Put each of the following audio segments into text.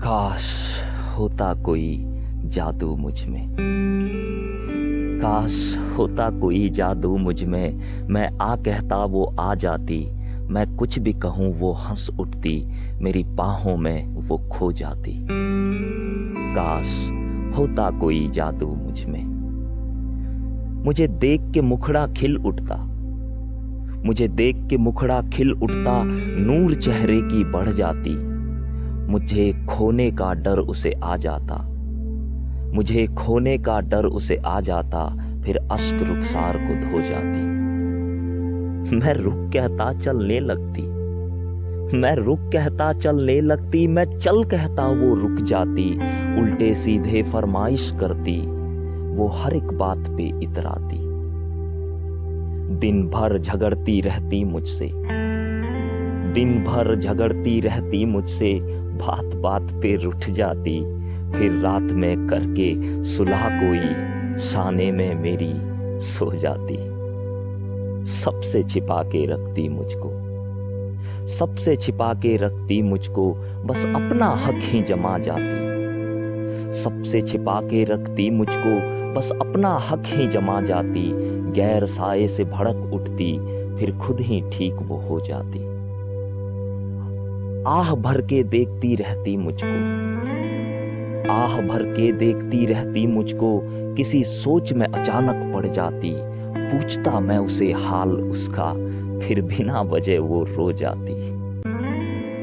काश होता कोई जादू मुझ में। काश होता कोई जादू मुझ में। मैं आ कहता वो आ जाती, मैं कुछ भी कहूँ वो हंस उठती, मेरी बाहों में वो खो जाती। काश होता कोई जादू मुझ में। मुझे देख के मुखड़ा खिल उठता, मुझे देख के मुखड़ा खिल उठता, नूर चेहरे की बढ़ जाती। मुझे खोने का डर उसे आ जाता, मुझे खोने का डर उसे आ जाता, फिर अश्क रुखसार को धो जाती। मैं रुक कहता चलने लगती, मैं रुक कहता चलने लगती, मैं चल कहता वो रुक जाती। उल्टे सीधे फरमाइश करती, वो हर एक बात पे इतराती। दिन भर झगड़ती रहती मुझसे, दिन भर झगड़ती रहती मुझसे, बात बात पे रुठ जाती। फिर रात में करके सुलह कोई शाने में मेरी सो जाती। सबसे छिपा के रखती मुझको, सबसे छिपा के रखती मुझको, बस अपना हक ही जमा जाती। सबसे छिपा के रखती मुझको, बस अपना हक ही जमा जाती। गैर साए से भड़क उठती, फिर खुद ही ठीक वो हो जाती। आह भर के देखती रहती मुझको, आह भर के देखती रहती मुझको, किसी सोच में अचानक पड़ जाती। पूछता मैं उसे हाल उसका, फिर बिना वजह वो रो जाती।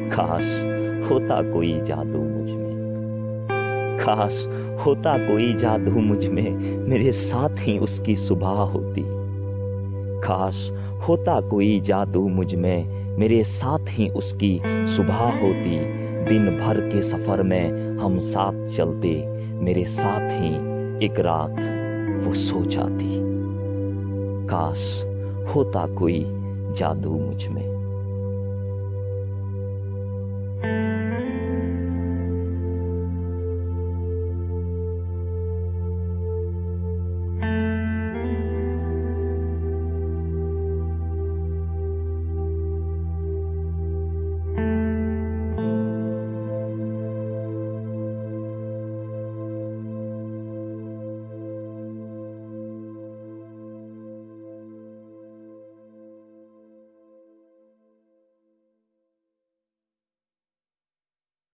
काश होता कोई जादू मुझ में, काश होता कोई जादू मुझ में, मेरे साथ ही उसकी सुबह होती। काश होता कोई जादू मुझ में, मेरे साथ ही उसकी सुबह होती। दिन भर के सफर में हम साथ चलते, मेरे साथ ही एक रात वो सो जाती। काश होता कोई जादू मुझ में।